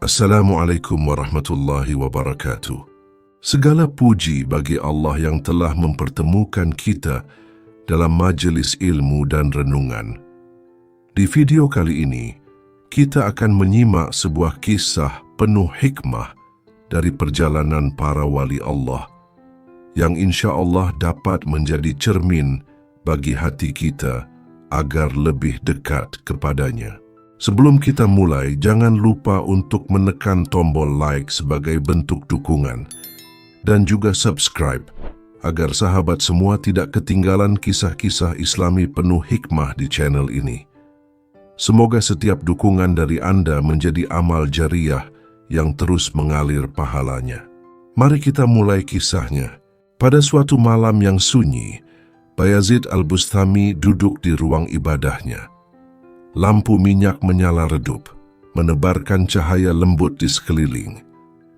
Assalamualaikum warahmatullahi wabarakatuh. Segala puji bagi Allah yang telah mempertemukan kita dalam majelis ilmu dan renungan. Di video kali ini, kita akan menyimak sebuah kisah penuh hikmah dari perjalanan para wali Allah yang insya Allah dapat menjadi cermin bagi hati kita agar lebih dekat kepadanya. Sebelum kita mulai, jangan lupa untuk menekan tombol like sebagai bentuk dukungan dan juga subscribe agar sahabat semua tidak ketinggalan kisah-kisah Islami penuh hikmah di channel ini. Semoga setiap dukungan dari Anda menjadi amal jariah yang terus mengalir pahalanya. Mari kita mulai kisahnya. Pada suatu malam yang sunyi, Bayazid Al-Bustami duduk di ruang ibadahnya. Lampu minyak menyala redup, menebarkan cahaya lembut di sekeliling.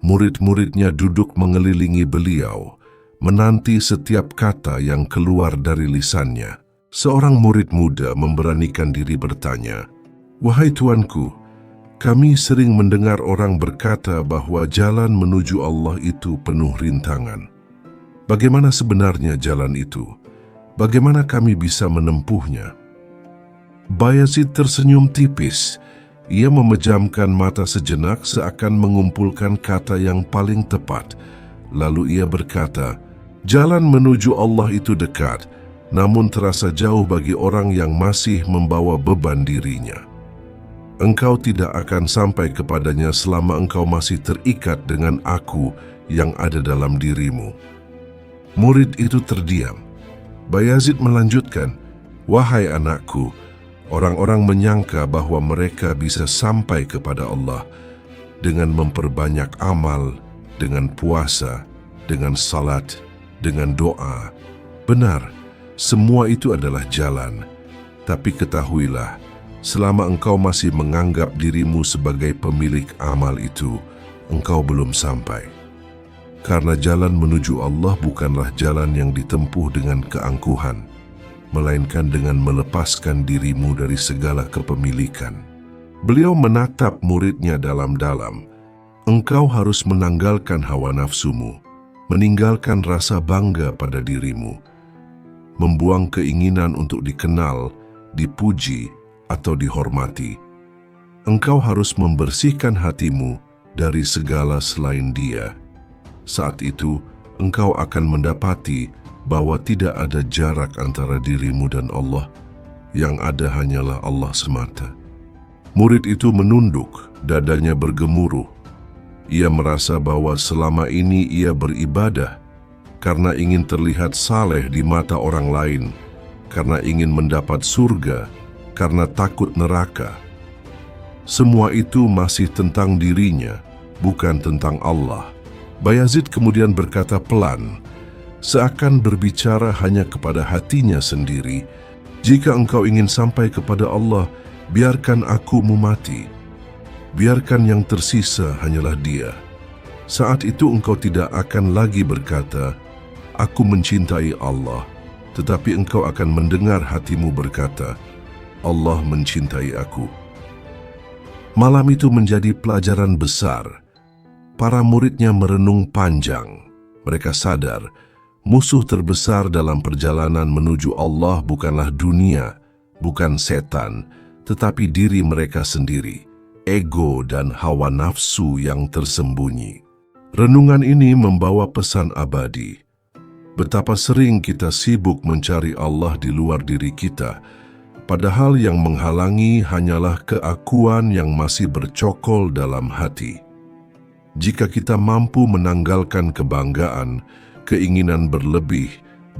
Murid-muridnya duduk mengelilingi beliau, menanti setiap kata yang keluar dari lisannya. Seorang murid muda memberanikan diri bertanya, "Wahai tuanku, kami sering mendengar orang berkata bahwa jalan menuju Allah itu penuh rintangan. Bagaimana sebenarnya jalan itu? Bagaimana kami bisa menempuhnya?" Bayazid tersenyum tipis. Ia memejamkan mata sejenak seakan mengumpulkan kata yang paling tepat. Lalu ia berkata, "Jalan menuju Allah itu dekat, namun terasa jauh bagi orang yang masih membawa beban dirinya. Engkau tidak akan sampai kepadanya selama engkau masih terikat dengan aku yang ada dalam dirimu." Murid itu terdiam. Bayazid melanjutkan, "Wahai anakku, orang-orang menyangka bahwa mereka bisa sampai kepada Allah dengan memperbanyak amal, dengan puasa, dengan salat, dengan doa. Benar, semua itu adalah jalan. Tapi ketahuilah, selama engkau masih menganggap dirimu sebagai pemilik amal itu, engkau belum sampai. Karena jalan menuju Allah bukanlah jalan yang ditempuh dengan keangkuhan, melainkan dengan melepaskan dirimu dari segala kepemilikan." Beliau menatap muridnya dalam-dalam. "Engkau harus menanggalkan hawa nafsumu, meninggalkan rasa bangga pada dirimu, membuang keinginan untuk dikenal, dipuji, atau dihormati. Engkau harus membersihkan hatimu dari segala selain Dia. Saat itu, engkau akan mendapati bahwa tidak ada jarak antara dirimu dan Allah, yang ada hanyalah Allah semata." Murid itu menunduk, dadanya bergemuruh. Ia merasa bahwa selama ini ia beribadah karena ingin terlihat saleh di mata orang lain, karena ingin mendapat surga, karena takut neraka. Semua itu masih tentang dirinya, bukan tentang Allah. Bayazid kemudian berkata pelan, seakan berbicara hanya kepada hatinya sendiri, "Jika engkau ingin sampai kepada Allah, biarkan aku mati. Biarkan yang tersisa hanyalah Dia. Saat itu engkau tidak akan lagi berkata, 'Aku mencintai Allah,' tetapi engkau akan mendengar hatimu berkata, 'Allah mencintai aku.'" Malam itu menjadi pelajaran besar. Para muridnya merenung panjang. Mereka sadar, musuh terbesar dalam perjalanan menuju Allah bukanlah dunia, bukan setan, tetapi diri mereka sendiri, ego dan hawa nafsu yang tersembunyi. Renungan ini membawa pesan abadi. Betapa sering kita sibuk mencari Allah di luar diri kita, padahal yang menghalangi hanyalah keakuan yang masih bercokol dalam hati. Jika kita mampu menanggalkan kebanggaan, keinginan berlebih,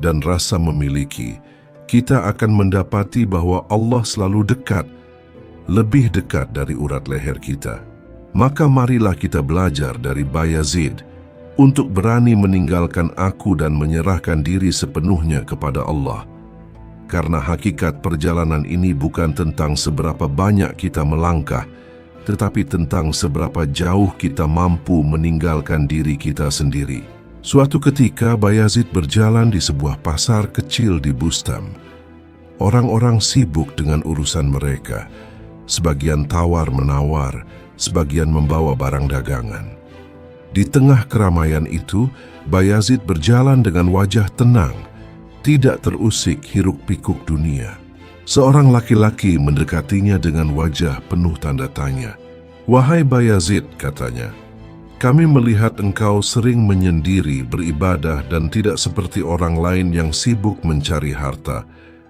dan rasa memiliki, kita akan mendapati bahwa Allah selalu dekat, lebih dekat dari urat leher kita. Maka marilah kita belajar dari Bayazid untuk berani meninggalkan aku dan menyerahkan diri sepenuhnya kepada Allah. Karena hakikat perjalanan ini bukan tentang seberapa banyak kita melangkah, tetapi tentang seberapa jauh kita mampu meninggalkan diri kita sendiri. Suatu ketika Bayazid berjalan di sebuah pasar kecil di Bustam. Orang-orang sibuk dengan urusan mereka. Sebagian tawar-menawar, sebagian membawa barang dagangan. Di tengah keramaian itu, Bayazid berjalan dengan wajah tenang, tidak terusik hiruk-pikuk dunia. Seorang laki-laki mendekatinya dengan wajah penuh tanda tanya. "Wahai Bayazid," katanya, "kami melihat engkau sering menyendiri beribadah dan tidak seperti orang lain yang sibuk mencari harta.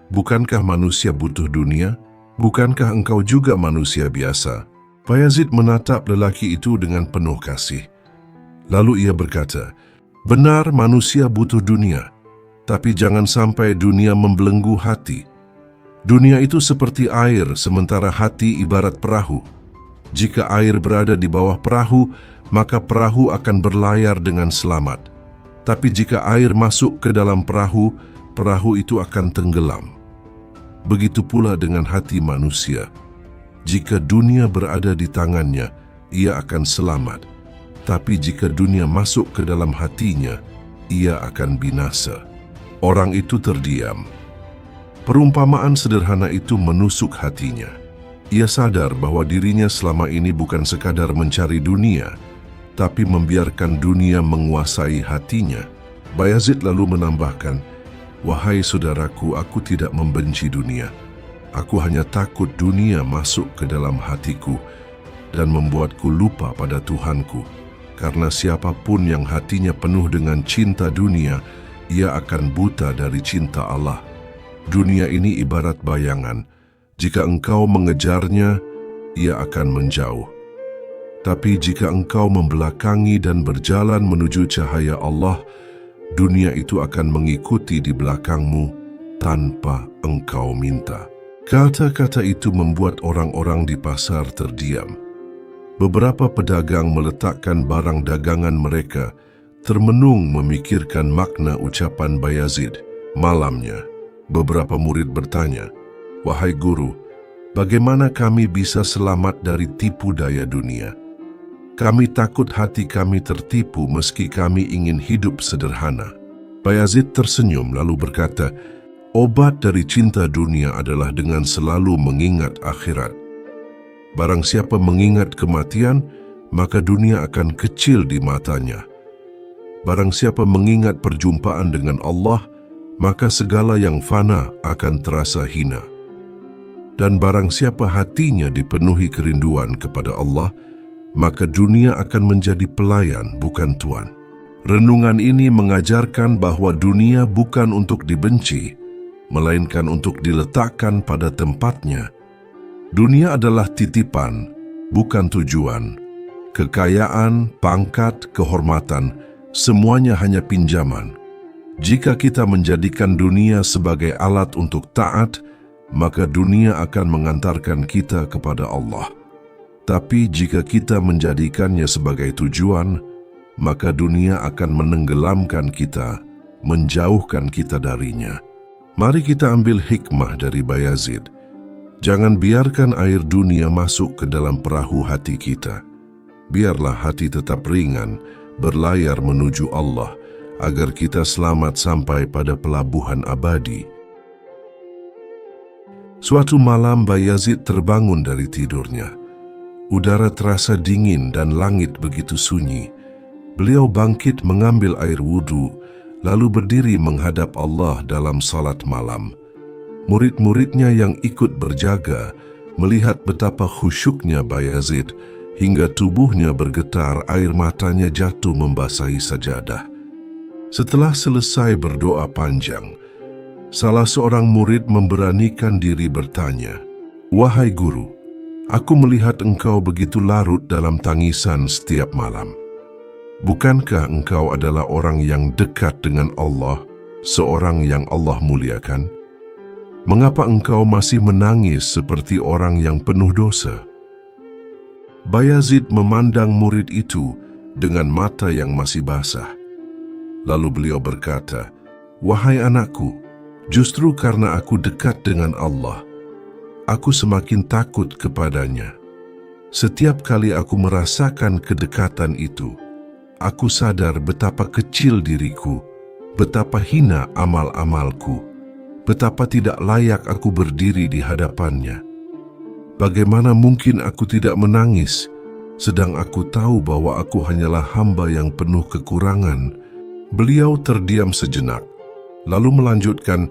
Bukankah manusia butuh dunia? Bukankah engkau juga manusia biasa?" Bayazid menatap lelaki itu dengan penuh kasih. Lalu ia berkata, "Benar manusia butuh dunia, tapi jangan sampai dunia membelenggu hati. Dunia itu seperti air, sementara hati ibarat perahu. Jika air berada di bawah perahu, maka perahu akan berlayar dengan selamat. Tapi jika air masuk ke dalam perahu, perahu itu akan tenggelam. Begitu pula dengan hati manusia. Jika dunia berada di tangannya, ia akan selamat. Tapi jika dunia masuk ke dalam hatinya, ia akan binasa." Orang itu terdiam. Perumpamaan sederhana itu menusuk hatinya. Ia sadar bahwa dirinya selama ini bukan sekadar mencari dunia, tapi membiarkan dunia menguasai hatinya. Bayazid lalu menambahkan, "Wahai saudaraku, aku tidak membenci dunia. Aku hanya takut dunia masuk ke dalam hatiku dan membuatku lupa pada Tuhanku. Karena siapapun yang hatinya penuh dengan cinta dunia, ia akan buta dari cinta Allah. Dunia ini ibarat bayangan. Jika engkau mengejarnya, ia akan menjauh. Tapi jika engkau membelakangi dan berjalan menuju cahaya Allah, dunia itu akan mengikuti di belakangmu tanpa engkau minta." Kata-kata itu membuat orang-orang di pasar terdiam. Beberapa pedagang meletakkan barang dagangan mereka, termenung memikirkan makna ucapan Bayazid. Malamnya, beberapa murid bertanya, "Wahai guru, bagaimana kami bisa selamat dari tipu daya dunia? Kami takut hati kami tertipu meski kami ingin hidup sederhana." Bayazid tersenyum lalu berkata, "Obat dari cinta dunia adalah dengan selalu mengingat akhirat. Barang siapa mengingat kematian, maka dunia akan kecil di matanya. Barang siapa mengingat perjumpaan dengan Allah, maka segala yang fana akan terasa hina. Dan barang siapa hatinya dipenuhi kerinduan kepada Allah, maka dunia akan menjadi pelayan, bukan tuan." Renungan ini mengajarkan bahwa dunia bukan untuk dibenci, melainkan untuk diletakkan pada tempatnya. Dunia adalah titipan, bukan tujuan. Kekayaan, pangkat, kehormatan, semuanya hanya pinjaman. Jika kita menjadikan dunia sebagai alat untuk taat, maka dunia akan mengantarkan kita kepada Allah. Tapi jika kita menjadikannya sebagai tujuan, maka dunia akan menenggelamkan kita, menjauhkan kita darinya. Mari kita ambil hikmah dari Bayazid. Jangan biarkan air dunia masuk ke dalam perahu hati kita. Biarlah hati tetap ringan, berlayar menuju Allah, agar kita selamat sampai pada pelabuhan abadi. Suatu malam Bayazid terbangun dari tidurnya. Udara terasa dingin dan langit begitu sunyi. Beliau bangkit mengambil air wudhu, lalu berdiri menghadap Allah dalam salat malam. Murid-muridnya yang ikut berjaga melihat betapa khusyuknya Bayazid hingga tubuhnya bergetar, air matanya jatuh membasahi sajadah. Setelah selesai berdoa panjang, salah seorang murid memberanikan diri bertanya, "Wahai guru, aku melihat engkau begitu larut dalam tangisan setiap malam. Bukankah engkau adalah orang yang dekat dengan Allah, seorang yang Allah muliakan? Mengapa engkau masih menangis seperti orang yang penuh dosa?" Bayazid memandang murid itu dengan mata yang masih basah. Lalu beliau berkata, "Wahai anakku, justru karena aku dekat dengan Allah, aku semakin takut kepadanya. Setiap kali aku merasakan kedekatan itu, aku sadar betapa kecil diriku, betapa hina amal-amalku, betapa tidak layak aku berdiri di hadapannya. Bagaimana mungkin aku tidak menangis sedang aku tahu bahwa aku hanyalah hamba yang penuh kekurangan." Beliau terdiam sejenak, lalu melanjutkan,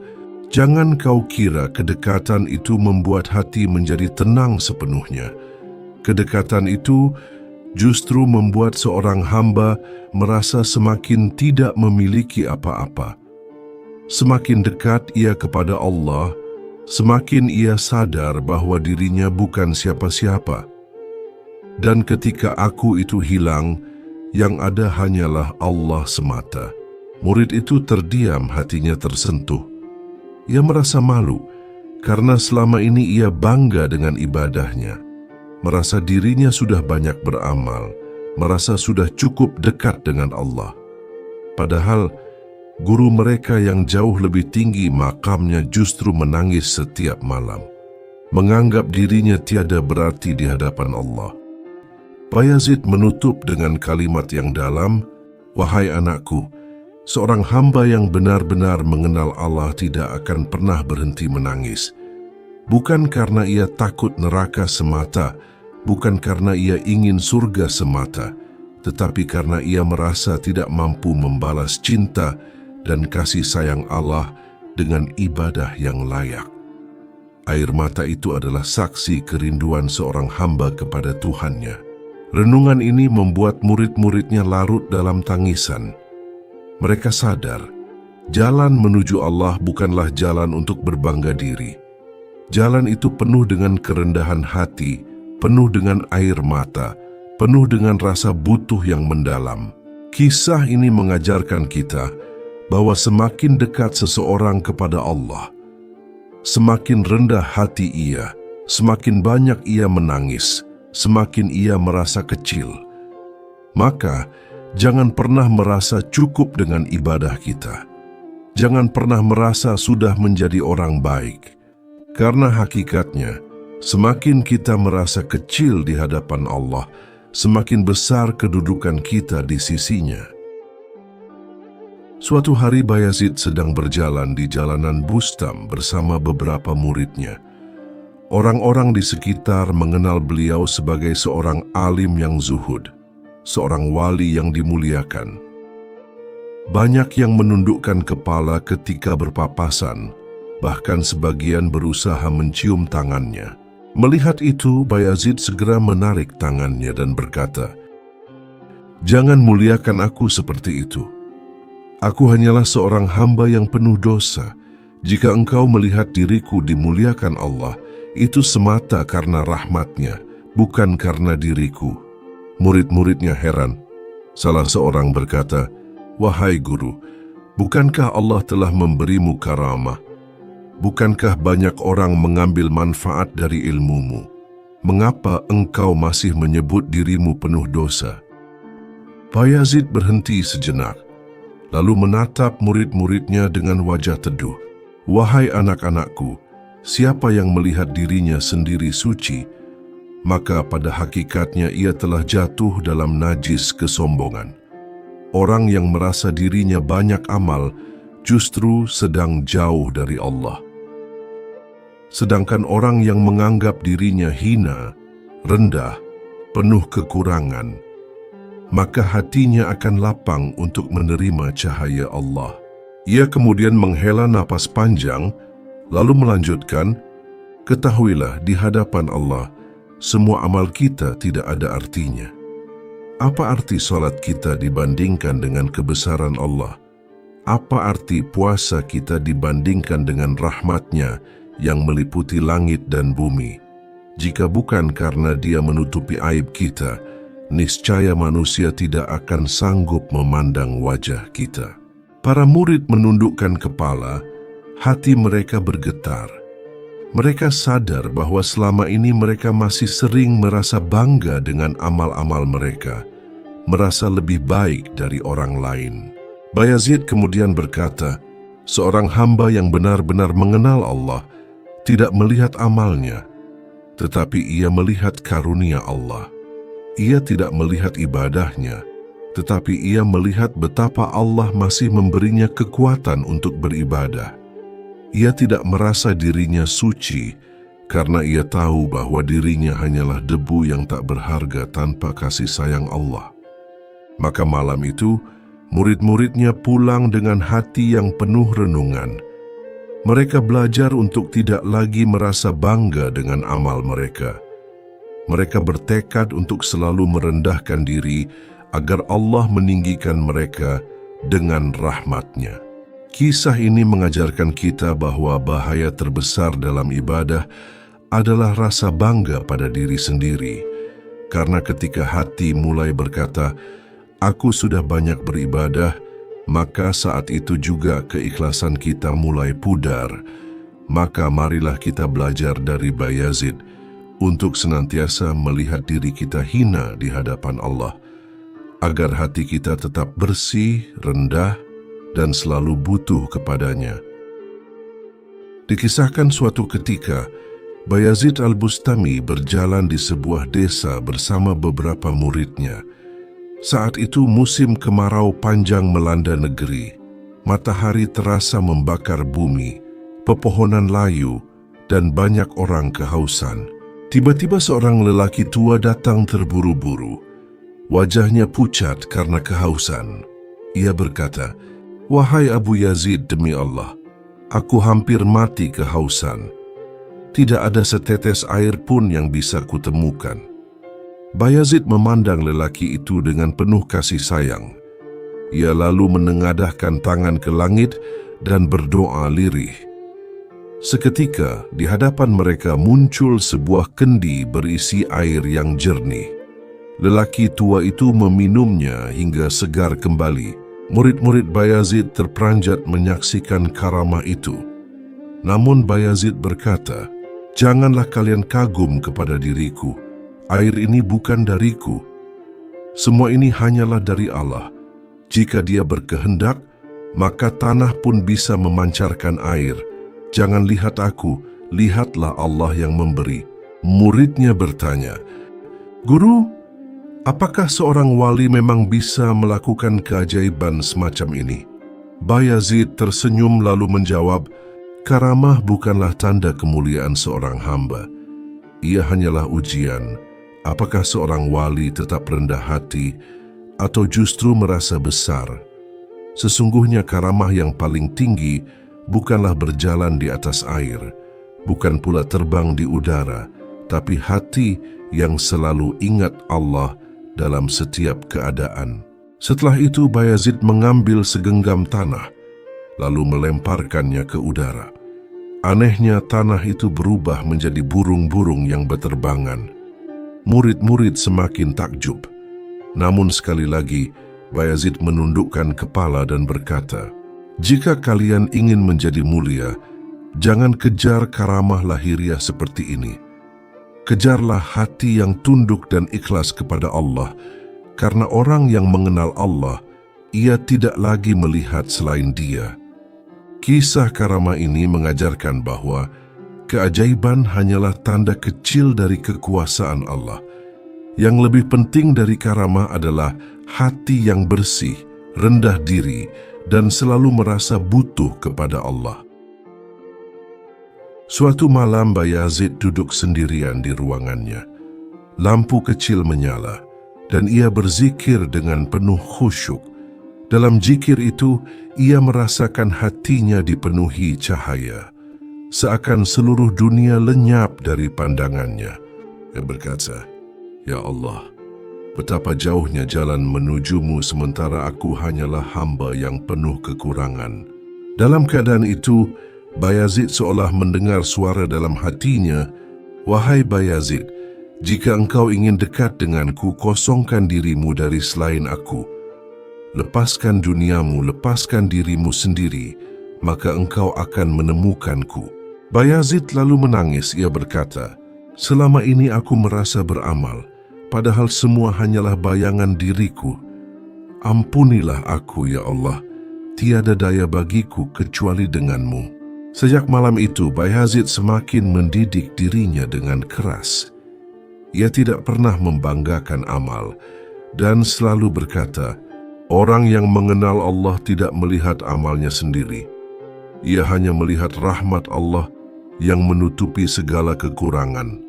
"Jangan kau kira kedekatan itu membuat hati menjadi tenang sepenuhnya. Kedekatan itu justru membuat seorang hamba merasa semakin tidak memiliki apa-apa. Semakin dekat ia kepada Allah, semakin ia sadar bahwa dirinya bukan siapa-siapa. Dan ketika aku itu hilang, yang ada hanyalah Allah semata." Murid itu terdiam, hatinya tersentuh. Ia merasa malu karena selama ini ia bangga dengan ibadahnya, merasa dirinya sudah banyak beramal, merasa sudah cukup dekat dengan Allah. Padahal guru mereka yang jauh lebih tinggi makamnya justru menangis setiap malam, menganggap dirinya tiada berarti di hadapan Allah. Bayazid menutup dengan kalimat yang dalam, "Wahai anakku, seorang hamba yang benar-benar mengenal Allah tidak akan pernah berhenti menangis. Bukan karena ia takut neraka semata, bukan karena ia ingin surga semata, tetapi karena ia merasa tidak mampu membalas cinta dan kasih sayang Allah dengan ibadah yang layak." Air mata itu adalah saksi kerinduan seorang hamba kepada Tuhannya. Renungan ini membuat murid-muridnya larut dalam tangisan. Mereka sadar, jalan menuju Allah bukanlah jalan untuk berbangga diri. Jalan itu penuh dengan kerendahan hati, penuh dengan air mata, penuh dengan rasa butuh yang mendalam. Kisah ini mengajarkan kita bahwa semakin dekat seseorang kepada Allah, semakin rendah hati ia, semakin banyak ia menangis, semakin ia merasa kecil. Maka, jangan pernah merasa cukup dengan ibadah kita. Jangan pernah merasa sudah menjadi orang baik. Karena hakikatnya, semakin kita merasa kecil di hadapan Allah, semakin besar kedudukan kita di sisinya. Suatu hari Bayazid sedang berjalan di jalanan Bustam bersama beberapa muridnya. Orang-orang di sekitar mengenal beliau sebagai seorang alim yang zuhud, seorang wali yang dimuliakan. Banyak yang menundukkan kepala ketika berpapasan, bahkan sebagian berusaha mencium tangannya. Melihat itu, Bayazid segera menarik tangannya dan berkata, "Jangan muliakan aku seperti itu. Aku hanyalah seorang hamba yang penuh dosa. Jika engkau melihat diriku dimuliakan Allah, itu semata karena rahmat-Nya, bukan karena diriku." Murid-muridnya heran. Salah seorang berkata, "Wahai guru, bukankah Allah telah memberimu karamah? Bukankah banyak orang mengambil manfaat dari ilmumu? Mengapa engkau masih menyebut dirimu penuh dosa?" Bayazid berhenti sejenak, lalu menatap murid-muridnya dengan wajah teduh. "Wahai anak-anakku, siapa yang melihat dirinya sendiri suci, maka pada hakikatnya ia telah jatuh dalam najis kesombongan. Orang yang merasa dirinya banyak amal justru sedang jauh dari Allah. Sedangkan orang yang menganggap dirinya hina, rendah, penuh kekurangan, maka hatinya akan lapang untuk menerima cahaya Allah." Ia kemudian menghela napas panjang, lalu melanjutkan, "Ketahuilah di hadapan Allah, semua amal kita tidak ada artinya. Apa arti salat kita dibandingkan dengan kebesaran Allah? Apa arti puasa kita dibandingkan dengan rahmat-Nya yang meliputi langit dan bumi? Jika bukan karena Dia menutupi aib kita, niscaya manusia tidak akan sanggup memandang wajah kita." Para murid menundukkan kepala, hati mereka bergetar. Mereka sadar bahwa selama ini mereka masih sering merasa bangga dengan amal-amal mereka, merasa lebih baik dari orang lain. Bayazid kemudian berkata, "Seorang hamba yang benar-benar mengenal Allah tidak melihat amalnya, tetapi ia melihat karunia Allah. Ia tidak melihat ibadahnya, tetapi ia melihat betapa Allah masih memberinya kekuatan untuk beribadah. Ia tidak merasa dirinya suci, karena ia tahu bahwa dirinya hanyalah debu yang tak berharga tanpa kasih sayang Allah. Maka malam itu, murid-muridnya pulang dengan hati yang penuh renungan. Mereka belajar untuk tidak lagi merasa bangga dengan amal mereka. Mereka bertekad untuk selalu merendahkan diri agar Allah meninggikan mereka dengan rahmat-Nya. Kisah ini mengajarkan kita bahwa bahaya terbesar dalam ibadah adalah rasa bangga pada diri sendiri. Karena ketika hati mulai berkata, "Aku sudah banyak beribadah," maka saat itu juga keikhlasan kita mulai pudar. Maka marilah kita belajar dari Bayazid untuk senantiasa melihat diri kita hina di hadapan Allah, agar hati kita tetap bersih, rendah, dan selalu butuh kepadanya. Dikisahkan suatu ketika, Bayazid Al-Bustami berjalan di sebuah desa bersama beberapa muridnya. Saat itu musim kemarau panjang melanda negeri. Matahari terasa membakar bumi, pepohonan layu, dan banyak orang kehausan. Tiba-tiba seorang lelaki tua datang terburu-buru. Wajahnya pucat karena kehausan. Ia berkata, "Wahai Abu Yazid, demi Allah, aku hampir mati kehausan. Tidak ada setetes air pun yang bisa kutemukan." Bayazid memandang lelaki itu dengan penuh kasih sayang. Ia lalu menengadahkan tangan ke langit dan berdoa lirih. Seketika di hadapan mereka muncul sebuah kendi berisi air yang jernih. Lelaki tua itu meminumnya hingga segar kembali. Murid-murid Bayazid terperanjat menyaksikan karamah itu. Namun Bayazid berkata, "Janganlah kalian kagum kepada diriku. Air ini bukan dariku. Semua ini hanyalah dari Allah. Jika Dia berkehendak, maka tanah pun bisa memancarkan air. Jangan lihat aku, lihatlah Allah yang memberi." Muridnya bertanya, "Guru, apakah seorang wali memang bisa melakukan keajaiban semacam ini?" Bayazid tersenyum lalu menjawab, "Karamah bukanlah tanda kemuliaan seorang hamba. Ia hanyalah ujian. Apakah seorang wali tetap rendah hati atau justru merasa besar? Sesungguhnya karamah yang paling tinggi bukanlah berjalan di atas air, bukan pula terbang di udara, tapi hati yang selalu ingat Allah dalam setiap keadaan." Setelah itu Bayazid mengambil segenggam tanah, lalu melemparkannya ke udara. Anehnya tanah itu berubah menjadi burung-burung yang berterbangan. Murid-murid semakin takjub. Namun sekali lagi, Bayazid menundukkan kepala dan berkata, "Jika kalian ingin menjadi mulia, jangan kejar karamah lahiriah seperti ini. Kejarlah hati yang tunduk dan ikhlas kepada Allah, karena orang yang mengenal Allah, ia tidak lagi melihat selain Dia." Kisah karamah ini mengajarkan bahwa keajaiban hanyalah tanda kecil dari kekuasaan Allah. Yang lebih penting dari karamah adalah hati yang bersih, rendah diri, dan selalu merasa butuh kepada Allah. Suatu malam Bayazid duduk sendirian di ruangannya. Lampu kecil menyala, dan ia berzikir dengan penuh khusyuk. Dalam zikir itu, ia merasakan hatinya dipenuhi cahaya. Seakan seluruh dunia lenyap dari pandangannya. Ia berkata, "Ya Allah, betapa jauhnya jalan menujumu sementara aku hanyalah hamba yang penuh kekurangan." Dalam keadaan itu, Bayazid seolah mendengar suara dalam hatinya, "Wahai Bayazid, jika engkau ingin dekat denganku, kosongkan dirimu dari selain aku. Lepaskan duniamu, lepaskan dirimu sendiri, maka engkau akan menemukanku." Bayazid lalu menangis. Ia berkata, "Selama ini aku merasa beramal, padahal semua hanyalah bayangan diriku. Ampunilah aku, ya Allah, tiada daya bagiku kecuali denganmu." Sejak malam itu, Bayazid semakin mendidik dirinya dengan keras. Ia tidak pernah membanggakan amal dan selalu berkata, orang yang mengenal Allah tidak melihat amalnya sendiri. Ia hanya melihat rahmat Allah yang menutupi segala kekurangan.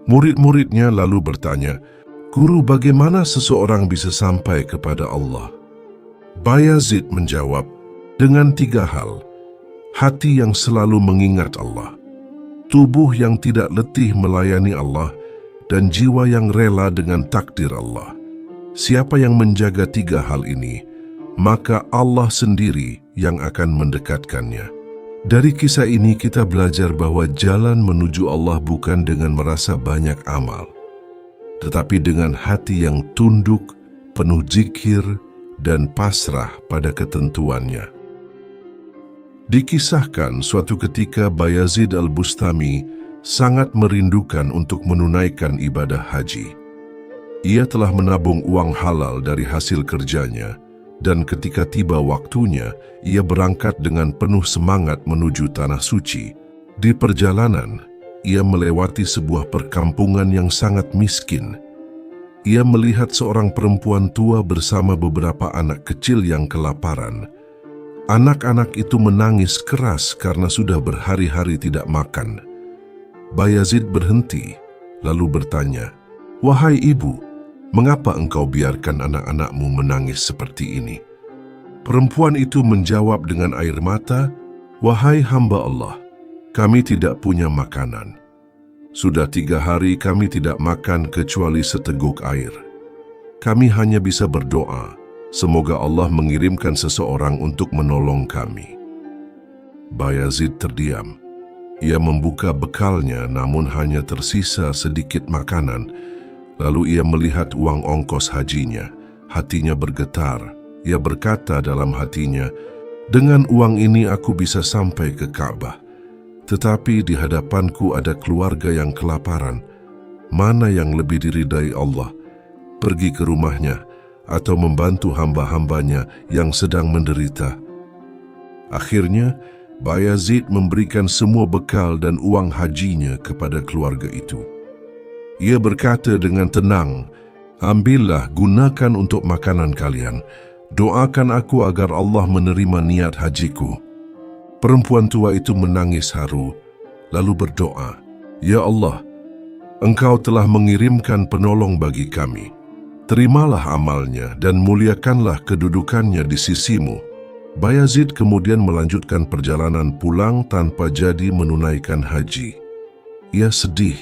Murid-muridnya lalu bertanya, "Guru, bagaimana seseorang bisa sampai kepada Allah?" Bayazid menjawab, "Dengan 3 hal. Hati yang selalu mengingat Allah, tubuh yang tidak letih melayani Allah, dan jiwa yang rela dengan takdir Allah. Siapa yang menjaga 3 hal ini, maka Allah sendiri yang akan mendekatkannya." Dari kisah ini kita belajar bahwa jalan menuju Allah bukan dengan merasa banyak amal, tetapi dengan hati yang tunduk, penuh zikir, dan pasrah pada ketentuannya. Dikisahkan suatu ketika Bayazid Al-Bustami sangat merindukan untuk menunaikan ibadah haji. Ia telah menabung uang halal dari hasil kerjanya, dan ketika tiba waktunya, ia berangkat dengan penuh semangat menuju Tanah Suci. Di perjalanan, ia melewati sebuah perkampungan yang sangat miskin. Ia melihat seorang perempuan tua bersama beberapa anak kecil yang kelaparan. Anak-anak itu menangis keras karena sudah berhari-hari tidak makan. Bayazid berhenti, lalu bertanya, "Wahai ibu, mengapa engkau biarkan anak-anakmu menangis seperti ini?" Perempuan itu menjawab dengan air mata, "Wahai hamba Allah, kami tidak punya makanan. Sudah 3 hari kami tidak makan kecuali seteguk air. Kami hanya bisa berdoa, semoga Allah mengirimkan seseorang untuk menolong kami." Bayazid terdiam. Ia membuka bekalnya namun hanya tersisa sedikit makanan. Lalu ia melihat uang ongkos hajinya. Hatinya bergetar. Ia berkata dalam hatinya, "Dengan uang ini aku bisa sampai ke Ka'bah. Tetapi di hadapanku ada keluarga yang kelaparan. Mana yang lebih diridai Allah? Pergi ke rumahnya atau membantu hamba-hambanya yang sedang menderita?" Akhirnya, Bayazid memberikan semua bekal dan uang hajinya kepada keluarga itu. Ia berkata dengan tenang, "Ambillah, gunakan untuk makanan kalian. Doakan aku agar Allah menerima niat hajiku." Perempuan tua itu menangis haru, lalu berdoa, "Ya Allah, Engkau telah mengirimkan penolong bagi kami. Terimalah amalnya dan muliakanlah kedudukannya di sisimu." Bayazid kemudian melanjutkan perjalanan pulang tanpa jadi menunaikan haji. Ia sedih,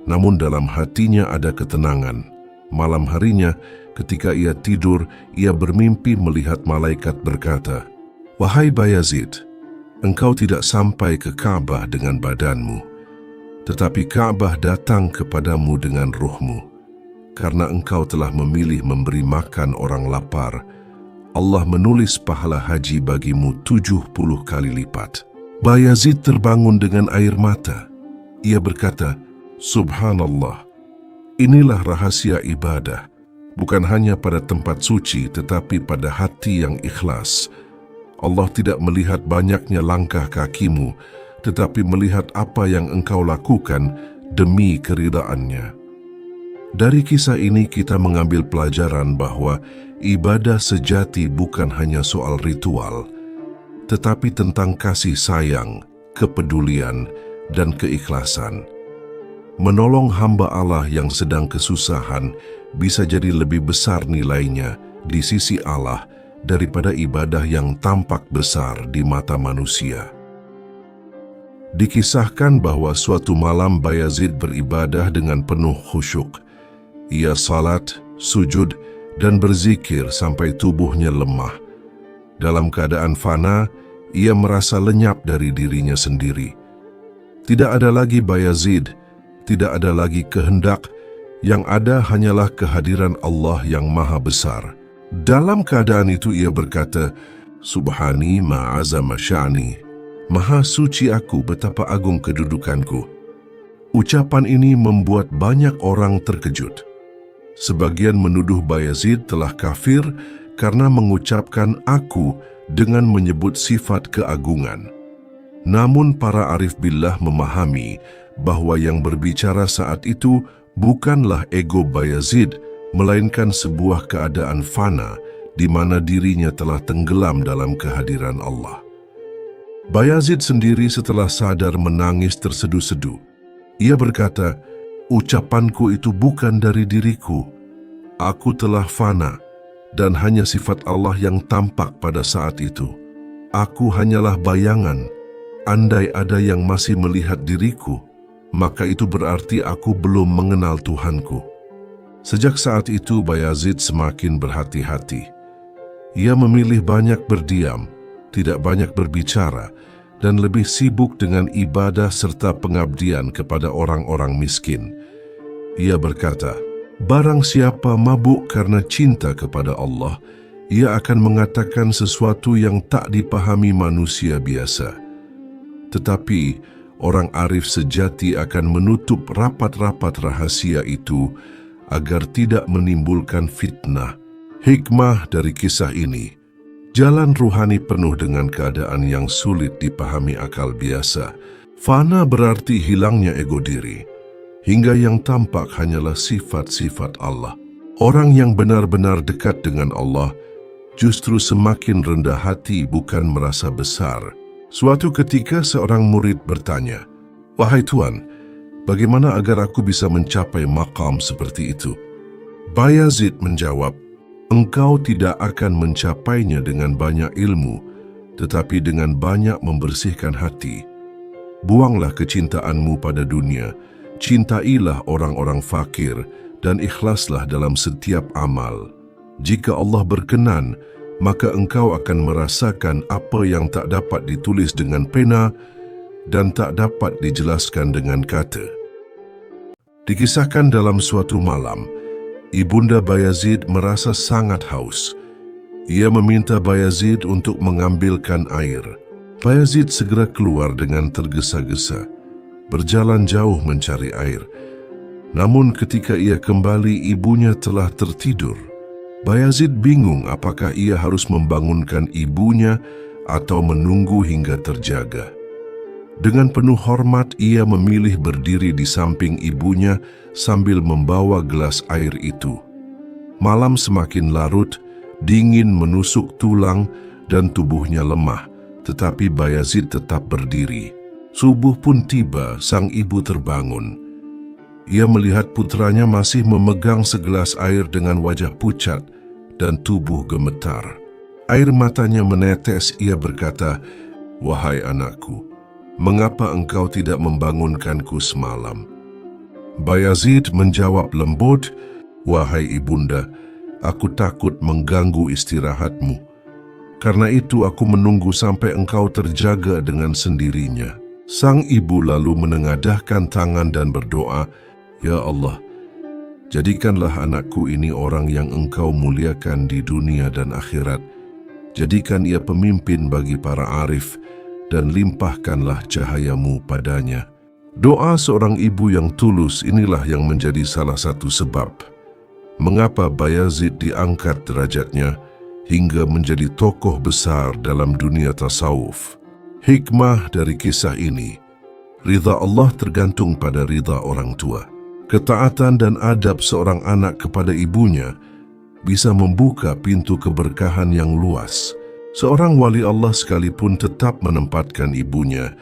namun dalam hatinya ada ketenangan. Malam harinya, ketika ia tidur, ia bermimpi melihat malaikat berkata, "Wahai Bayazid, engkau tidak sampai ke Ka'bah dengan badanmu, tetapi Ka'bah datang kepadamu dengan ruhmu. Karena engkau telah memilih memberi makan orang lapar, Allah menulis pahala haji bagimu 70 kali lipat." Bayazid terbangun dengan air mata. Ia berkata, "Subhanallah, inilah rahasia ibadah, bukan hanya pada tempat suci tetapi pada hati yang ikhlas. Allah tidak melihat banyaknya langkah kakimu, tetapi melihat apa yang engkau lakukan demi keridaan-Nya." Dari kisah ini kita mengambil pelajaran bahwa ibadah sejati bukan hanya soal ritual, tetapi tentang kasih sayang, kepedulian, dan keikhlasan. Menolong hamba Allah yang sedang kesusahan bisa jadi lebih besar nilainya di sisi Allah daripada ibadah yang tampak besar di mata manusia. Dikisahkan bahwa suatu malam Bayazid beribadah dengan penuh khusyuk. Ia salat, sujud, dan berzikir sampai tubuhnya lemah. Dalam keadaan fana, ia merasa lenyap dari dirinya sendiri. Tidak ada lagi Bayazid, tidak ada lagi kehendak, yang ada hanyalah kehadiran Allah yang maha besar. Dalam keadaan itu ia berkata, "Subhani ma'azama sya'ni, maha suci aku, betapa agung kedudukanku." Ucapan ini membuat banyak orang terkejut. Sebagian menuduh Bayazid telah kafir karena mengucapkan "aku" dengan menyebut sifat keagungan. Namun para arif billah memahami bahwa yang berbicara saat itu bukanlah ego Bayazid, melainkan sebuah keadaan fana di mana dirinya telah tenggelam dalam kehadiran Allah. Bayazid sendiri setelah sadar menangis tersedu-sedu. Ia berkata, "Ucapanku itu bukan dari diriku. Aku telah fana dan hanya sifat Allah yang tampak pada saat itu. Aku hanyalah bayangan. Andai ada yang masih melihat diriku, maka itu berarti aku belum mengenal Tuhanku." Sejak saat itu Bayazid semakin berhati-hati. Ia memilih banyak berdiam, tidak banyak berbicara, dan lebih sibuk dengan ibadah serta pengabdian kepada orang-orang miskin. Ia berkata, "Barang siapa mabuk karena cinta kepada Allah, ia akan mengatakan sesuatu yang tak dipahami manusia biasa. Tetapi orang arif sejati akan menutup rapat-rapat rahasia itu agar tidak menimbulkan fitnah." Hikmah dari kisah ini, jalan ruhani penuh dengan keadaan yang sulit dipahami akal biasa. Fana berarti hilangnya ego diri, hingga yang tampak hanyalah sifat-sifat Allah. Orang yang benar-benar dekat dengan Allah justru semakin rendah hati, bukan merasa besar. Suatu ketika seorang murid bertanya, "Wahai Tuan, bagaimana agar aku bisa mencapai maqam seperti itu?" Bayazid menjawab, "Engkau tidak akan mencapainya dengan banyak ilmu, tetapi dengan banyak membersihkan hati. Buanglah kecintaanmu pada dunia, cintailah orang-orang fakir, dan ikhlaslah dalam setiap amal. Jika Allah berkenan, maka engkau akan merasakan apa yang tak dapat ditulis dengan pena dan tak dapat dijelaskan dengan kata." Dikisahkan dalam suatu malam, Ibunda Bayazid merasa sangat haus. Ia meminta Bayazid untuk mengambilkan air. Bayazid segera keluar dengan tergesa-gesa, berjalan jauh mencari air. Namun ketika ia kembali, ibunya telah tertidur. Bayazid bingung apakah ia harus membangunkan ibunya atau menunggu hingga terjaga. Dengan penuh hormat, ia memilih berdiri di samping ibunya sambil membawa gelas air itu. Malam semakin larut, dingin menusuk tulang dan tubuhnya lemah, tetapi Bayazid tetap berdiri. Subuh pun tiba, sang ibu terbangun. Ia melihat putranya masih memegang segelas air dengan wajah pucat dan tubuh gemetar. Air matanya menetes, ia berkata, "Wahai anakku, mengapa engkau tidak membangunkanku semalam?" Bayazid menjawab lembut, "Wahai ibunda, aku takut mengganggu istirahatmu. Karena itu aku menunggu sampai engkau terjaga dengan sendirinya." Sang ibu lalu menengadahkan tangan dan berdoa, "Ya Allah, jadikanlah anakku ini orang yang engkau muliakan di dunia dan akhirat. Jadikan ia pemimpin bagi para arif dan limpahkanlah cahayamu padanya." Doa seorang ibu yang tulus inilah yang menjadi salah satu sebab mengapa Bayazid diangkat derajatnya hingga menjadi tokoh besar dalam dunia tasawuf. Hikmah dari kisah ini, ridha Allah tergantung pada ridha orang tua. Ketaatan dan adab seorang anak kepada ibunya bisa membuka pintu keberkahan yang luas. Seorang wali Allah sekalipun tetap menempatkan ibunya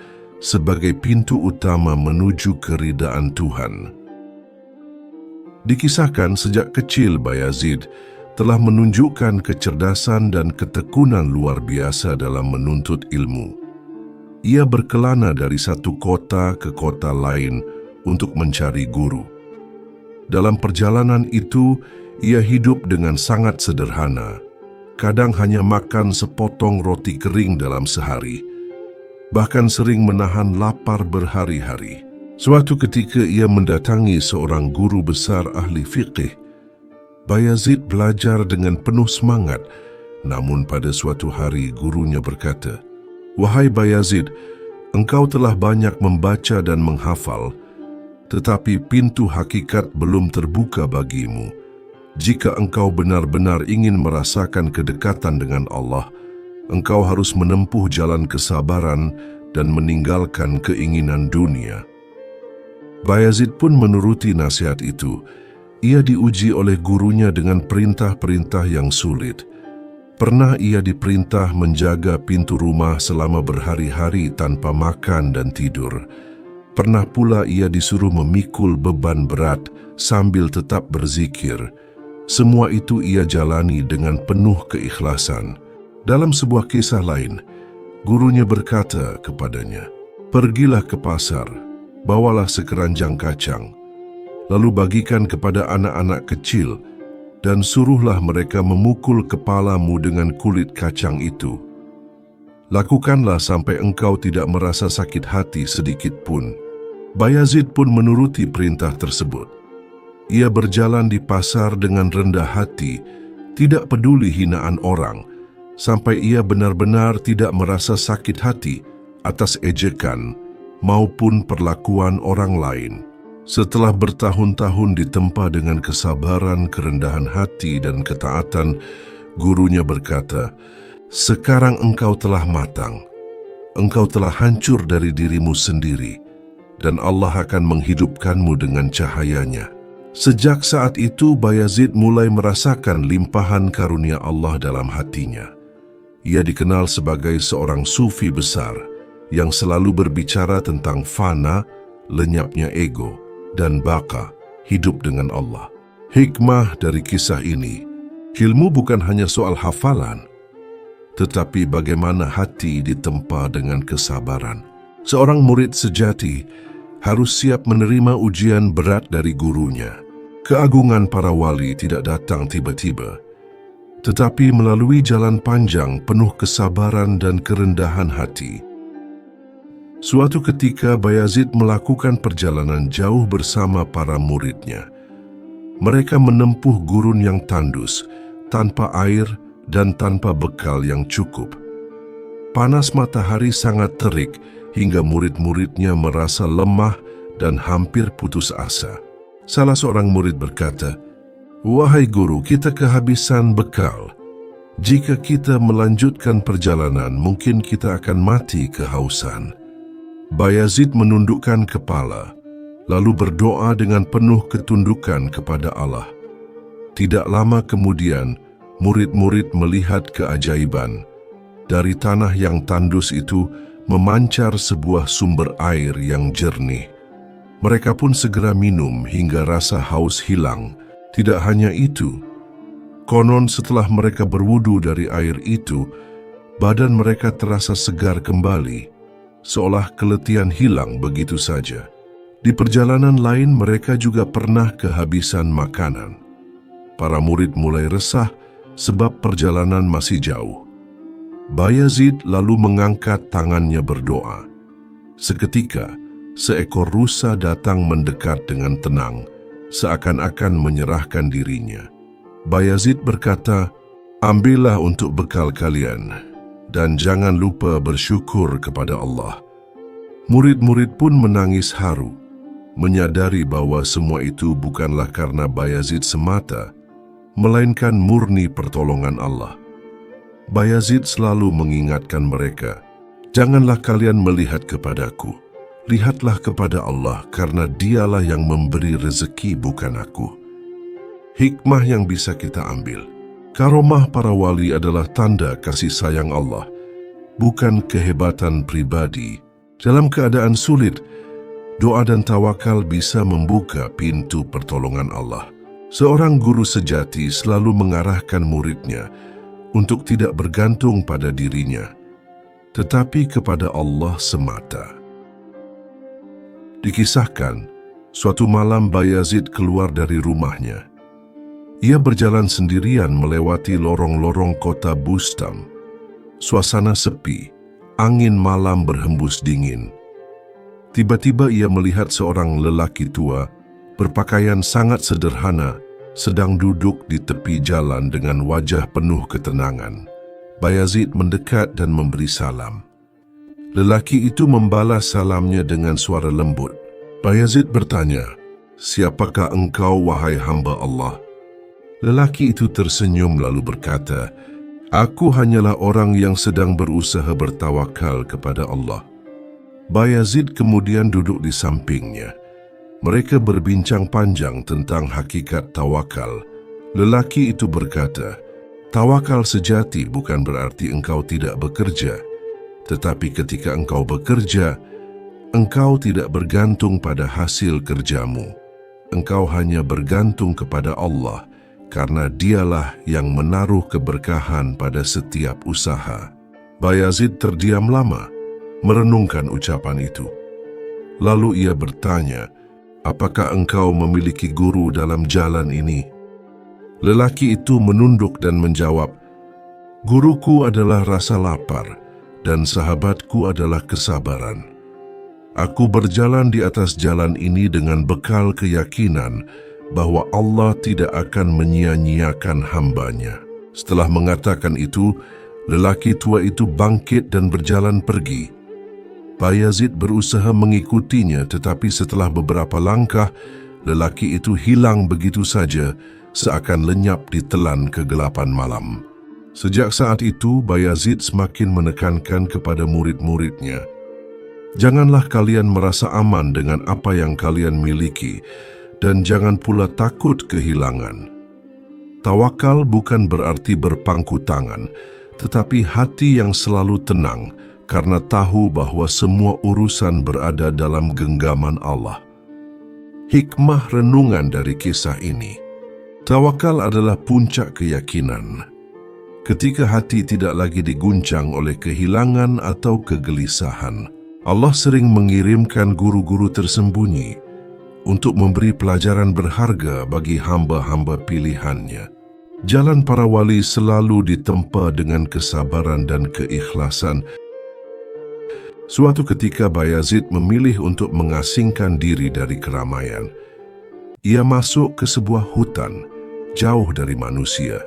sebagai pintu utama menuju keridaan Tuhan. Dikisahkan sejak kecil Bayazid telah menunjukkan kecerdasan dan ketekunan luar biasa dalam menuntut ilmu. Ia berkelana dari satu kota ke kota lain untuk mencari guru. Dalam perjalanan itu, ia hidup dengan sangat sederhana. Kadang hanya makan sepotong roti kering dalam sehari, bahkan sering menahan lapar berhari-hari. Suatu ketika ia mendatangi seorang guru besar ahli fiqih. Bayazid belajar dengan penuh semangat, namun pada suatu hari gurunya berkata, "Wahai Bayazid, engkau telah banyak membaca dan menghafal, tetapi pintu hakikat belum terbuka bagimu. Jika engkau benar-benar ingin merasakan kedekatan dengan Allah, engkau harus menempuh jalan kesabaran dan meninggalkan keinginan dunia." Bayazid pun menuruti nasihat itu. Ia diuji oleh gurunya dengan perintah-perintah yang sulit. Pernah ia diperintah menjaga pintu rumah selama berhari-hari tanpa makan dan tidur. Pernah pula ia disuruh memikul beban berat sambil tetap berzikir. Semua itu ia jalani dengan penuh keikhlasan. Dalam sebuah kisah lain, gurunya berkata kepadanya, "Pergilah ke pasar, bawalah sekeranjang kacang, lalu bagikan kepada anak-anak kecil dan suruhlah mereka memukul kepalamu dengan kulit kacang itu. Lakukanlah sampai engkau tidak merasa sakit hati sedikit pun." Bayazid pun menuruti perintah tersebut. Ia berjalan di pasar dengan rendah hati, tidak peduli hinaan orang, sampai ia benar-benar tidak merasa sakit hati atas ejekan maupun perlakuan orang lain. Setelah bertahun-tahun ditempa dengan kesabaran, kerendahan hati, dan ketaatan, gurunya berkata, "Sekarang engkau telah matang, engkau telah hancur dari dirimu sendiri, dan Allah akan menghidupkanmu dengan cahayanya." Sejak saat itu, Bayazid mulai merasakan limpahan karunia Allah dalam hatinya. Ia dikenal sebagai seorang sufi besar yang selalu berbicara tentang fana, lenyapnya ego, dan baka, hidup dengan Allah. Hikmah dari kisah ini, ilmu bukan hanya soal hafalan, tetapi bagaimana hati ditempa dengan kesabaran. Seorang murid sejati harus siap menerima ujian berat dari gurunya. Keagungan para wali tidak datang tiba-tiba, tetapi melalui jalan panjang penuh kesabaran dan kerendahan hati. Suatu ketika Bayazid melakukan perjalanan jauh bersama para muridnya. Mereka menempuh gurun yang tandus, tanpa air dan tanpa bekal yang cukup. Panas matahari sangat terik hingga murid-muridnya merasa lemah dan hampir putus asa. Salah seorang murid berkata, "Wahai guru, kita kehabisan bekal. Jika kita melanjutkan perjalanan, mungkin kita akan mati kehausan." Bayazid menundukkan kepala, lalu berdoa dengan penuh ketundukan kepada Allah. Tidak lama kemudian, murid-murid melihat keajaiban. Dari tanah yang tandus itu memancar sebuah sumber air yang jernih. Mereka pun segera minum hingga rasa haus hilang. Tidak hanya itu, konon setelah mereka berwudu dari air itu, badan mereka terasa segar kembali, seolah keletihan hilang begitu saja. Di perjalanan lain mereka juga pernah kehabisan makanan. Para murid mulai resah sebab perjalanan masih jauh. Bayazid lalu mengangkat tangannya berdoa. Seketika, seekor rusa datang mendekat dengan tenang, seakan-akan menyerahkan dirinya. Bayazid berkata, "Ambillah untuk bekal kalian, dan jangan lupa bersyukur kepada Allah." Murid-murid pun menangis haru, menyadari bahwa semua itu bukanlah karena Bayazid semata, melainkan murni pertolongan Allah. Bayazid selalu mengingatkan mereka, "Janganlah kalian melihat kepadaku, lihatlah kepada Allah karena dialah yang memberi rezeki bukan aku." Hikmah yang bisa kita ambil, karomah para wali adalah tanda kasih sayang Allah, bukan kehebatan pribadi. Dalam keadaan sulit, doa dan tawakal bisa membuka pintu pertolongan Allah. Seorang guru sejati selalu mengarahkan muridnya untuk tidak bergantung pada dirinya, tetapi kepada Allah semata. Dikisahkan, suatu malam Bayazid keluar dari rumahnya. Ia berjalan sendirian melewati lorong-lorong kota Bustam. Suasana sepi, angin malam berhembus dingin. Tiba-tiba ia melihat seorang lelaki tua, berpakaian sangat sederhana, sedang duduk di tepi jalan dengan wajah penuh ketenangan. Bayazid mendekat dan memberi salam. Lelaki itu membalas salamnya dengan suara lembut. Bayazid bertanya, "Siapakah engkau, wahai hamba Allah?" Lelaki itu tersenyum lalu berkata, "Aku hanyalah orang yang sedang berusaha bertawakal kepada Allah." Bayazid kemudian duduk di sampingnya. Mereka berbincang panjang tentang hakikat tawakal. Lelaki itu berkata, Tawakal sejati bukan berarti engkau tidak bekerja, tetapi ketika engkau bekerja, engkau tidak bergantung pada hasil kerjamu. Engkau hanya bergantung kepada Allah, karena Dialah yang menaruh keberkahan pada setiap usaha. Bayazid terdiam lama, merenungkan ucapan itu. Lalu ia bertanya, "Apakah engkau memiliki guru dalam jalan ini?" Lelaki itu menunduk dan menjawab, "Guruku adalah rasa lapar, dan sahabatku adalah kesabaran. Aku berjalan di atas jalan ini dengan bekal keyakinan bahwa Allah tidak akan menyia-nyiakan hamba-Nya." Setelah mengatakan itu, lelaki tua itu bangkit dan berjalan pergi. Bayazid berusaha mengikutinya, tetapi setelah beberapa langkah, lelaki itu hilang begitu saja, seakan lenyap di telan kegelapan malam. Sejak saat itu, Bayazid semakin menekankan kepada murid-muridnya, "Janganlah kalian merasa aman dengan apa yang kalian miliki, dan jangan pula takut kehilangan." Tawakal bukan berarti berpangku tangan, tetapi hati yang selalu tenang, karena tahu bahwa semua urusan berada dalam genggaman Allah. Hikmah renungan dari kisah ini. Tawakal adalah puncak keyakinan. Ketika hati tidak lagi diguncang oleh kehilangan atau kegelisahan, Allah sering mengirimkan guru-guru tersembunyi untuk memberi pelajaran berharga bagi hamba-hamba pilihan-Nya. Jalan para wali selalu ditempa dengan kesabaran dan keikhlasan. Suatu ketika Bayazid memilih untuk mengasingkan diri dari keramaian. Ia masuk ke sebuah hutan, jauh dari manusia.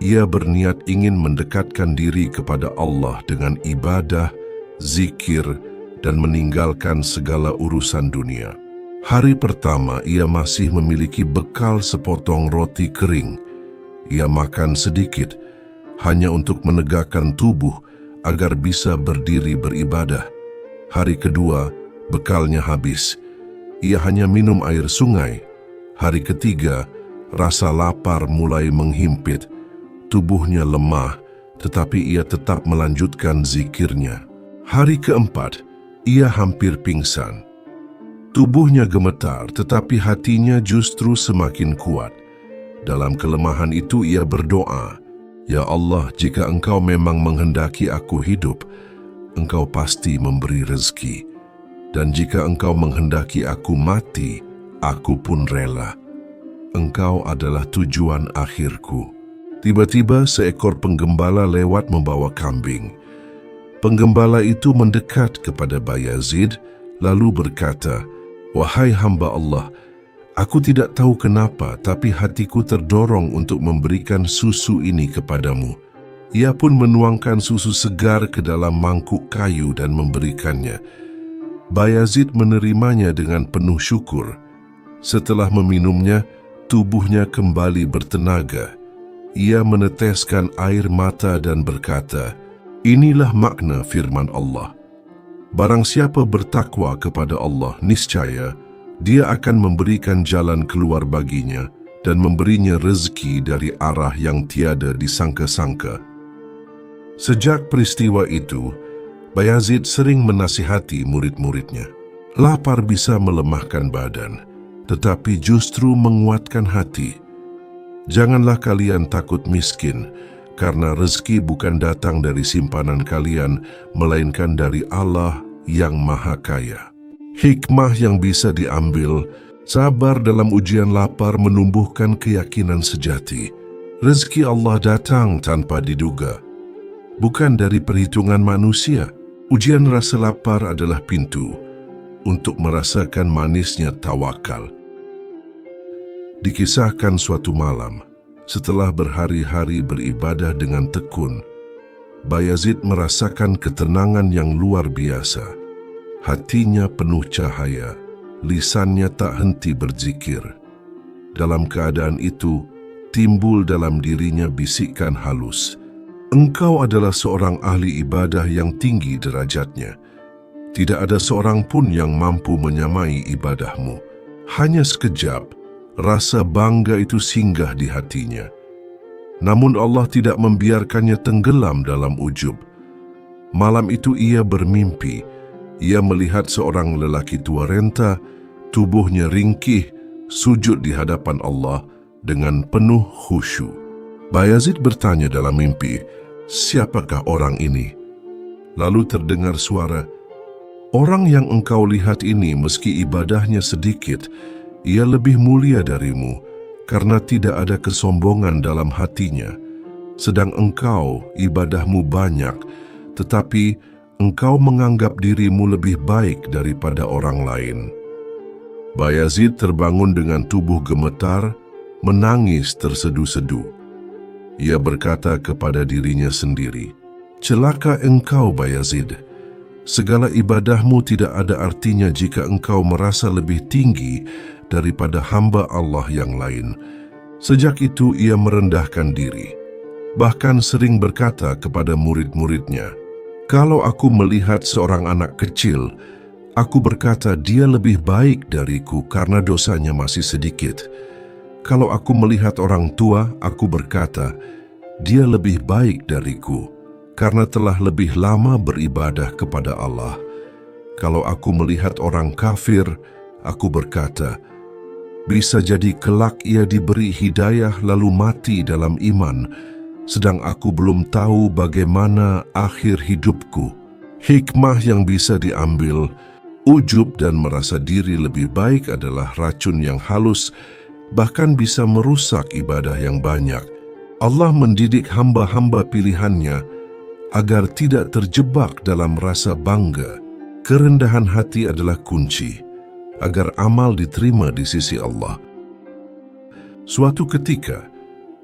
Ia berniat ingin mendekatkan diri kepada Allah dengan ibadah, zikir, dan meninggalkan segala urusan dunia. Hari pertama ia masih memiliki bekal sepotong roti kering. Ia makan sedikit, hanya untuk menegakkan tubuh agar bisa berdiri beribadah. Hari kedua, bekalnya habis. Ia hanya minum air sungai. Hari ketiga, rasa lapar mulai menghimpit. Tubuhnya lemah, tetapi ia tetap melanjutkan zikirnya. Hari keempat, ia hampir pingsan. Tubuhnya gemetar, tetapi hatinya justru semakin kuat. Dalam kelemahan itu ia berdoa, "Ya Allah, jika Engkau memang menghendaki aku hidup, Engkau pasti memberi rezeki. Dan jika Engkau menghendaki aku mati, aku pun rela. Engkau adalah tujuan akhirku." Tiba-tiba seekor penggembala lewat membawa kambing. Penggembala itu mendekat kepada Bayazid, lalu berkata, "Wahai hamba Allah, aku tidak tahu kenapa, tapi hatiku terdorong untuk memberikan susu ini kepadamu." Ia pun menuangkan susu segar ke dalam mangkuk kayu dan memberikannya. Bayazid menerimanya dengan penuh syukur. Setelah meminumnya, tubuhnya kembali bertenaga. Ia meneteskan air mata dan berkata, "Inilah makna firman Allah. Barang siapa bertakwa kepada Allah, niscaya Dia akan memberikan jalan keluar baginya dan memberinya rezeki dari arah yang tiada disangka-sangka." Sejak peristiwa itu, Bayazid sering menasihati murid-muridnya. Lapar bisa melemahkan badan, tetapi justru menguatkan hati. Janganlah kalian takut miskin, karena rezeki bukan datang dari simpanan kalian, melainkan dari Allah yang Maha Kaya. Hikmah yang bisa diambil, sabar dalam ujian lapar menumbuhkan keyakinan sejati. Rezeki Allah datang tanpa diduga, bukan dari perhitungan manusia. Ujian rasa lapar adalah pintu untuk merasakan manisnya tawakal. Dikisahkan suatu malam, setelah berhari-hari beribadah dengan tekun, Bayazid merasakan ketenangan yang luar biasa. Hatinya penuh cahaya, lisannya tak henti berzikir. Dalam keadaan itu, timbul dalam dirinya bisikan halus, "Engkau adalah seorang ahli ibadah yang tinggi derajatnya. Tidak ada seorang pun yang mampu menyamai ibadahmu." Hanya sekejap, rasa bangga itu singgah di hatinya. Namun Allah tidak membiarkannya tenggelam dalam ujub. Malam itu ia bermimpi. Ia melihat seorang lelaki tua renta, tubuhnya ringkih, sujud di hadapan Allah dengan penuh khusyuk. Bayazid bertanya dalam mimpi, "Siapakah orang ini?" Lalu terdengar suara, "Orang yang engkau lihat ini meski ibadahnya sedikit, ia lebih mulia darimu karena tidak ada kesombongan dalam hatinya. Sedang engkau ibadahmu banyak, tetapi engkau menganggap dirimu lebih baik daripada orang lain." Bayazid terbangun dengan tubuh gemetar, menangis tersedu-sedu. Ia berkata kepada dirinya sendiri, "Celaka engkau, Bayazid. Segala ibadahmu tidak ada artinya jika engkau merasa lebih tinggi daripada hamba Allah yang lain." Sejak itu ia merendahkan diri. Bahkan sering berkata kepada murid-muridnya, "Kalau aku melihat seorang anak kecil, aku berkata dia lebih baik dariku karena dosanya masih sedikit. Kalau aku melihat orang tua, aku berkata, dia lebih baik dariku karena telah lebih lama beribadah kepada Allah. Kalau aku melihat orang kafir, aku berkata, bisa jadi kelak ia diberi hidayah lalu mati dalam iman, sedang aku belum tahu bagaimana akhir hidupku." Hikmah yang bisa diambil, ujub dan merasa diri lebih baik adalah racun yang halus, bahkan bisa merusak ibadah yang banyak. Allah mendidik hamba-hamba pilihannya agar tidak terjebak dalam rasa bangga. Kerendahan hati adalah kunci agar amal diterima di sisi Allah. Suatu ketika,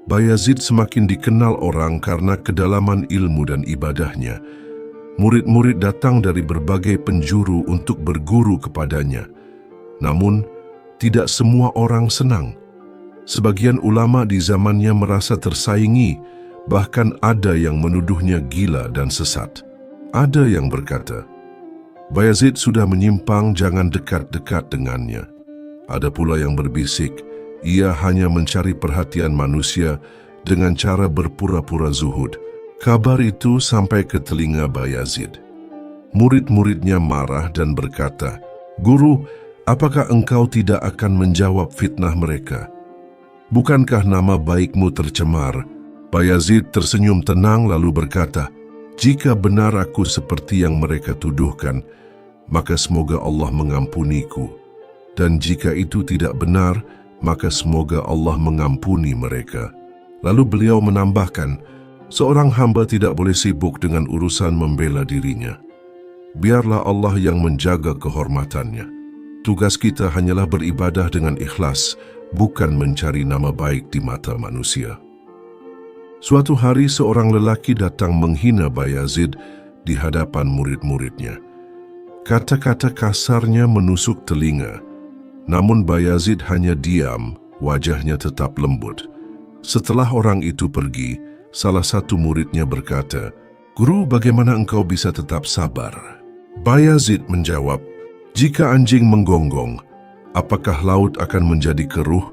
Bayazid semakin dikenal orang karena kedalaman ilmu dan ibadahnya. Murid-murid datang dari berbagai penjuru untuk berguru kepadanya. Namun, tidak semua orang senang. Sebagian ulama di zamannya merasa tersaingi, bahkan ada yang menuduhnya gila dan sesat. Ada yang berkata, Bayazid sudah menyimpang, jangan dekat-dekat dengannya. Ada pula yang berbisik, ia hanya mencari perhatian manusia dengan cara berpura-pura zuhud. Kabar itu sampai ke telinga Bayazid. Murid-muridnya marah dan berkata, "Guru, apakah engkau tidak akan menjawab fitnah mereka? Bukankah nama baikmu tercemar?" Bayazid tersenyum tenang lalu berkata, "Jika benar aku seperti yang mereka tuduhkan, maka semoga Allah mengampuniku. Dan jika itu tidak benar, maka semoga Allah mengampuni mereka." Lalu beliau menambahkan, seorang hamba tidak boleh sibuk dengan urusan membela dirinya. Biarlah Allah yang menjaga kehormatannya. Tugas kita hanyalah beribadah dengan ikhlas, bukan mencari nama baik di mata manusia. Suatu hari seorang lelaki datang menghina Bayazid di hadapan murid-muridnya. Kata-kata kasarnya menusuk telinga, namun Bayazid hanya diam, wajahnya tetap lembut. Setelah orang itu pergi, salah satu muridnya berkata, "Guru, bagaimana engkau bisa tetap sabar?" Bayazid menjawab, "Jika anjing menggonggong, apakah laut akan menjadi keruh?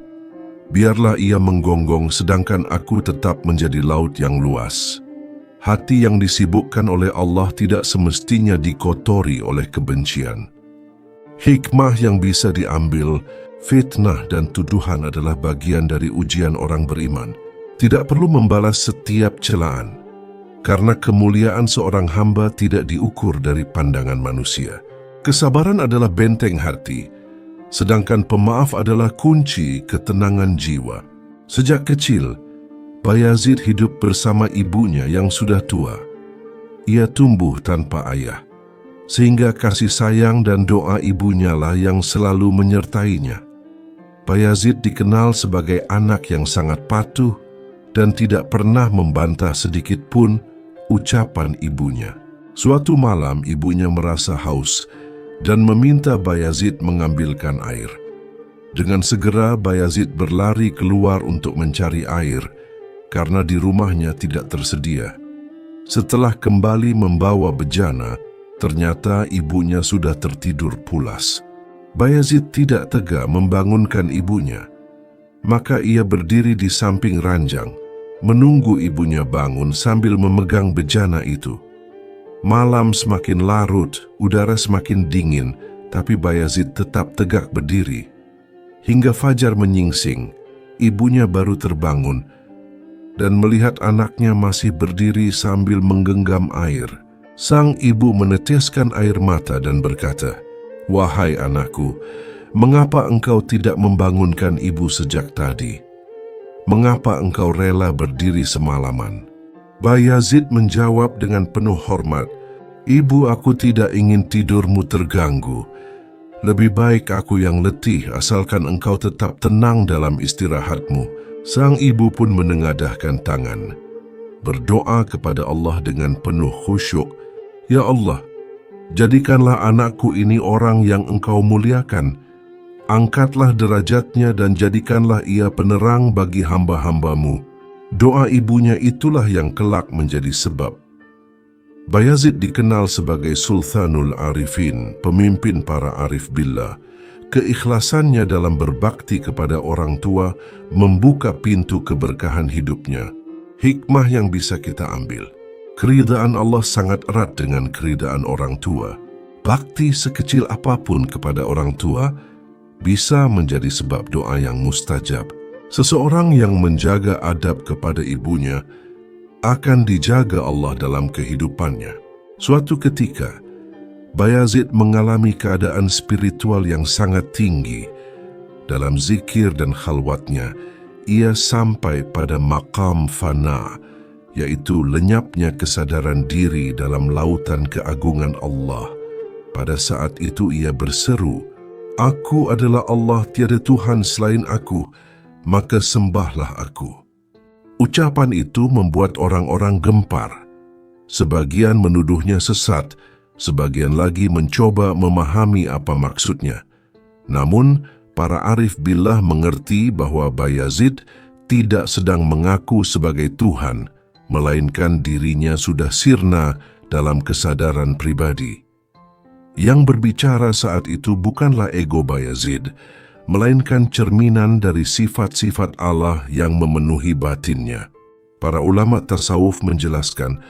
Biarlah ia menggonggong, sedangkan aku tetap menjadi laut yang luas." Hati yang disibukkan oleh Allah tidak semestinya dikotori oleh kebencian. Hikmah yang bisa diambil, fitnah dan tuduhan adalah bagian dari ujian orang beriman. Tidak perlu membalas setiap celaan, karena kemuliaan seorang hamba tidak diukur dari pandangan manusia. Kesabaran adalah benteng hati, sedangkan pemaaf adalah kunci ketenangan jiwa. Sejak kecil, Bayazid hidup bersama ibunya yang sudah tua. Ia tumbuh tanpa ayah, sehingga kasih sayang dan doa ibunya lah yang selalu menyertainya. Bayazid dikenal sebagai anak yang sangat patuh dan tidak pernah membantah sedikit pun ucapan ibunya. Suatu malam ibunya merasa haus dan meminta Bayazid mengambilkan air. Dengan segera Bayazid berlari keluar untuk mencari air karena di rumahnya tidak tersedia. Setelah kembali membawa bejana, ternyata ibunya sudah tertidur pulas. Bayazid tidak tega membangunkan ibunya, maka ia berdiri di samping ranjang, menunggu ibunya bangun sambil memegang bejana itu. Malam semakin larut, udara semakin dingin, tapi Bayazid tetap tegak berdiri. Hingga fajar menyingsing, ibunya baru terbangun dan melihat anaknya masih berdiri sambil menggenggam air. Sang ibu meneteskan air mata dan berkata, "Wahai anakku, mengapa engkau tidak membangunkan ibu sejak tadi? Mengapa engkau rela berdiri semalaman?" Bayazid menjawab dengan penuh hormat, "Ibu, aku tidak ingin tidurmu terganggu. Lebih baik aku yang letih asalkan engkau tetap tenang dalam istirahatmu." Sang ibu pun menengadahkan tangan, berdoa kepada Allah dengan penuh khusyuk, "Ya Allah, jadikanlah anakku ini orang yang engkau muliakan. Angkatlah derajatnya dan jadikanlah ia penerang bagi hamba-hambamu." Doa ibunya itulah yang kelak menjadi sebab Bayazid dikenal sebagai Sultanul Arifin, pemimpin para arif billah. Keikhlasannya dalam berbakti kepada orang tua membuka pintu keberkahan hidupnya. Hikmah yang bisa kita ambil: keridaan Allah sangat erat dengan keridaan orang tua. Bakti sekecil apapun kepada orang tua bisa menjadi sebab doa yang mustajab. Seseorang yang menjaga adab kepada ibunya akan dijaga Allah dalam kehidupannya. Suatu ketika, Bayazid mengalami keadaan spiritual yang sangat tinggi. Dalam zikir dan khalwatnya, ia sampai pada maqam fana, yaitu lenyapnya kesadaran diri dalam lautan keagungan Allah. Pada saat itu ia berseru, "Aku adalah Allah, tiada Tuhan selain aku, maka sembahlah aku." Ucapan itu membuat orang-orang gempar. Sebagian menuduhnya sesat, sebagian lagi mencoba memahami apa maksudnya. Namun, para arif billah mengerti bahwa Bayazid tidak sedang mengaku sebagai Tuhan, melainkan dirinya sudah sirna dalam kesadaran pribadi. Yang berbicara saat itu bukanlah ego Bayazid, melainkan cerminan dari sifat-sifat Allah yang memenuhi batinnya. Para ulama tasawuf menjelaskan,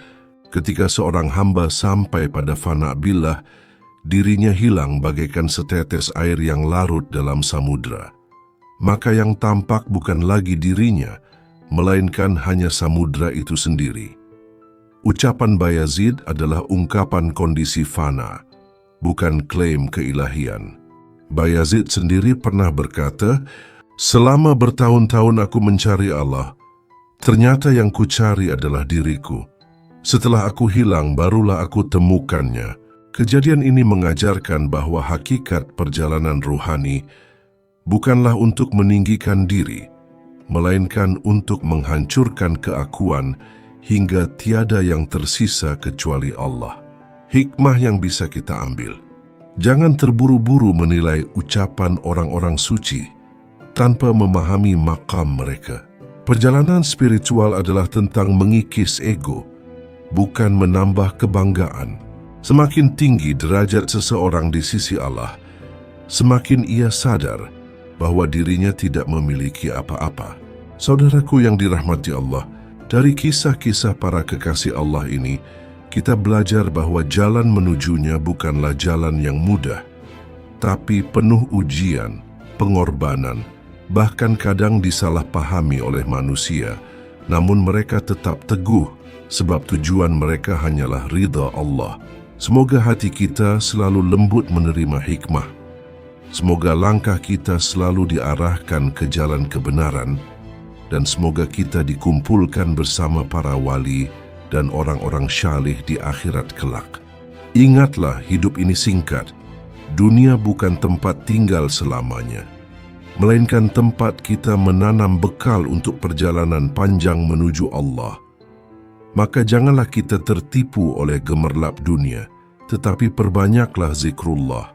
ketika seorang hamba sampai pada fana billah, dirinya hilang bagaikan setetes air yang larut dalam samudra. Maka yang tampak bukan lagi dirinya, melainkan hanya samudra itu sendiri. Ucapan Bayazid adalah ungkapan kondisi fana, bukan klaim keilahian. Bayazid sendiri pernah berkata, "Selama bertahun-tahun aku mencari Allah, ternyata yang kucari adalah diriku. Setelah aku hilang, barulah aku temukannya." Kejadian ini mengajarkan bahwa hakikat perjalanan ruhani bukanlah untuk meninggikan diri, melainkan untuk menghancurkan keakuan hingga tiada yang tersisa kecuali Allah. Hikmah yang bisa kita ambil: jangan terburu-buru menilai ucapan orang-orang suci tanpa memahami maqam mereka. Perjalanan spiritual adalah tentang mengikis ego, bukan menambah kebanggaan. Semakin tinggi derajat seseorang di sisi Allah, semakin ia sadar bahwa dirinya tidak memiliki apa-apa. Saudaraku yang dirahmati Allah, dari kisah-kisah para kekasih Allah ini, kita belajar bahwa jalan menujunya bukanlah jalan yang mudah, tapi penuh ujian, pengorbanan, bahkan kadang disalahpahami oleh manusia. Namun mereka tetap teguh, sebab tujuan mereka hanyalah ridha Allah. Semoga hati kita selalu lembut menerima hikmah. Semoga langkah kita selalu diarahkan ke jalan kebenaran, dan semoga kita dikumpulkan bersama para wali dan orang-orang syalih di akhirat kelak. Ingatlah, hidup ini singkat. Dunia bukan tempat tinggal selamanya, melainkan tempat kita menanam bekal untuk perjalanan panjang menuju Allah. Maka janganlah kita tertipu oleh gemerlap dunia, tetapi perbanyaklah zikrullah,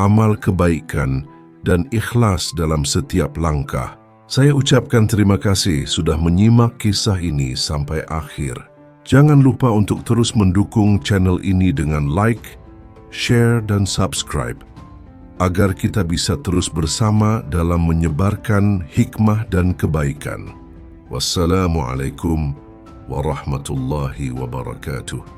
amal kebaikan, dan ikhlas dalam setiap langkah. Saya ucapkan terima kasih sudah menyimak kisah ini sampai akhir. Jangan lupa untuk terus mendukung channel ini dengan like, share, dan subscribe, agar kita bisa terus bersama dalam menyebarkan hikmah dan kebaikan. Wassalamualaikum warahmatullahi wabarakatuh.